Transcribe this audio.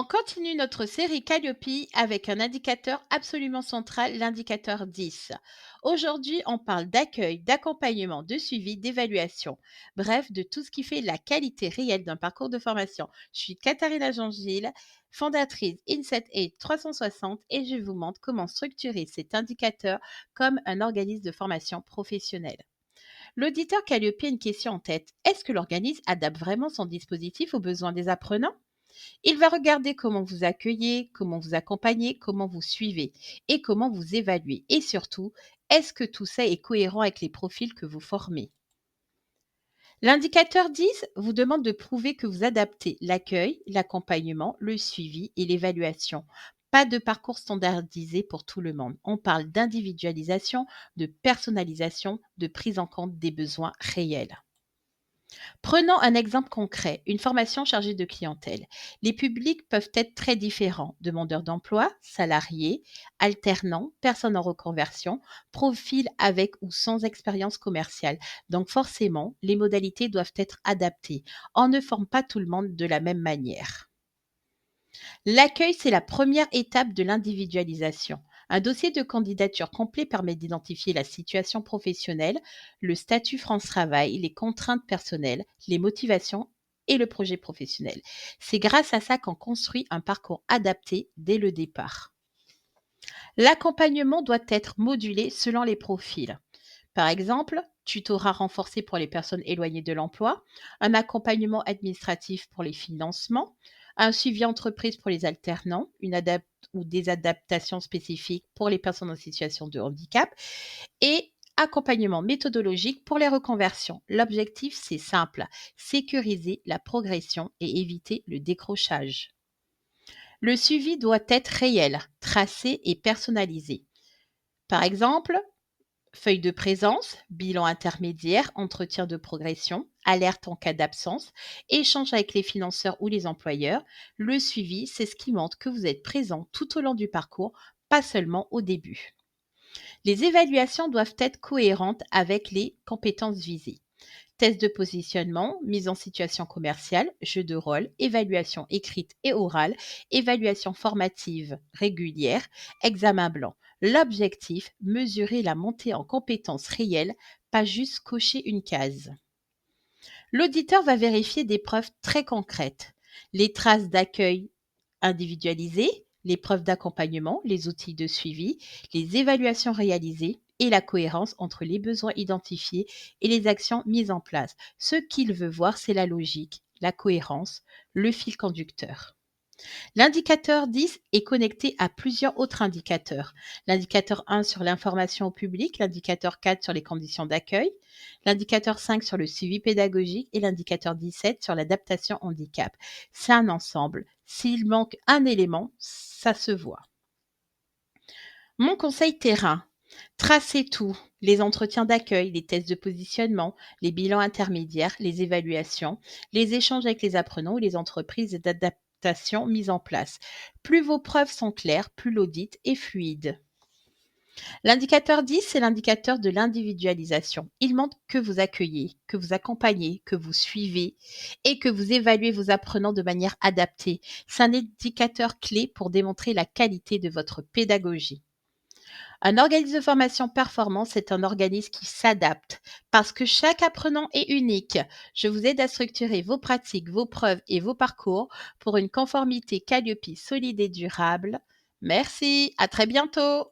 On continue notre série Calliope avec un indicateur absolument central, l'indicateur 10. Aujourd'hui, on parle d'accueil, d'accompagnement, de suivi, d'évaluation. Bref, de tout ce qui fait la qualité réelle d'un parcours de formation. Je suis Katharina Jean-Gilles, fondatrice Inset Aid 360 et je vous montre comment structurer cet indicateur comme un organisme de formation professionnelle. L'auditeur Calliope a une question en tête. Est-ce que l'organisme adapte vraiment son dispositif aux besoins des apprenants? Il va regarder comment vous accueillez, comment vous accompagnez, comment vous suivez et comment vous évaluez. Et surtout, est-ce que tout ça est cohérent avec les profils que vous formez? L'indicateur 10 vous demande de prouver que vous adaptez l'accueil, l'accompagnement, le suivi et l'évaluation. Pas de parcours standardisé pour tout le monde. On parle d'individualisation, de personnalisation, de prise en compte des besoins réels. Prenons un exemple concret, une formation chargée de clientèle. Les publics peuvent être très différents, demandeurs d'emploi, salariés, alternants, personnes en reconversion, profils avec ou sans expérience commerciale. Donc forcément, les modalités doivent être adaptées. On ne forme pas tout le monde de la même manière. L'accueil, c'est la première étape de l'individualisation. Un dossier de candidature complet permet d'identifier la situation professionnelle, le statut France Travail, les contraintes personnelles, les motivations et le projet professionnel. C'est grâce à ça qu'on construit un parcours adapté dès le départ. L'accompagnement doit être modulé selon les profils. Par exemple, tutorat renforcé pour les personnes éloignées de l'emploi, un accompagnement administratif pour les financements, un suivi entreprise pour les alternants, ou des adaptations spécifiques pour les personnes en situation de handicap et accompagnement méthodologique pour les reconversions. L'objectif, c'est simple, sécuriser la progression et éviter le décrochage. Le suivi doit être réel, tracé et personnalisé. Par exemple, feuille de présence, bilan intermédiaire, entretien de progression, alerte en cas d'absence, échange avec les financeurs ou les employeurs. Le suivi, c'est ce qui montre que vous êtes présent tout au long du parcours, pas seulement au début. Les évaluations doivent être cohérentes avec les compétences visées. Test de positionnement, mise en situation commerciale, jeu de rôle, évaluation écrite et orale, évaluation formative régulière, examen blanc. L'objectif, mesurer la montée en compétences réelles, pas juste cocher une case. L'auditeur va vérifier des preuves très concrètes. Les traces d'accueil individualisées, les preuves d'accompagnement, les outils de suivi, les évaluations réalisées et la cohérence entre les besoins identifiés et les actions mises en place. Ce qu'il veut voir, c'est la logique, la cohérence, le fil conducteur. L'indicateur 10 est connecté à plusieurs autres indicateurs. L'indicateur 1 sur l'information au public, l'indicateur 4 sur les conditions d'accueil, l'indicateur 5 sur le suivi pédagogique et l'indicateur 17 sur l'adaptation handicap. C'est un ensemble. S'il manque un élément, ça se voit. Mon conseil terrain. Tracez tout, les entretiens d'accueil, les tests de positionnement, les bilans intermédiaires, les évaluations, les échanges avec les apprenants ou les entreprises d'adaptation mises en place. Plus vos preuves sont claires, plus l'audit est fluide. L'indicateur 10, c'est l'indicateur de l'individualisation. Il montre que vous accueillez, que vous accompagnez, que vous suivez et que vous évaluez vos apprenants de manière adaptée. C'est un indicateur clé pour démontrer la qualité de votre pédagogie. Un organisme de formation performant, c'est un organisme qui s'adapte parce que chaque apprenant est unique. Je vous aide à structurer vos pratiques, vos preuves et vos parcours pour une conformité Calliope solide et durable. Merci, à très bientôt.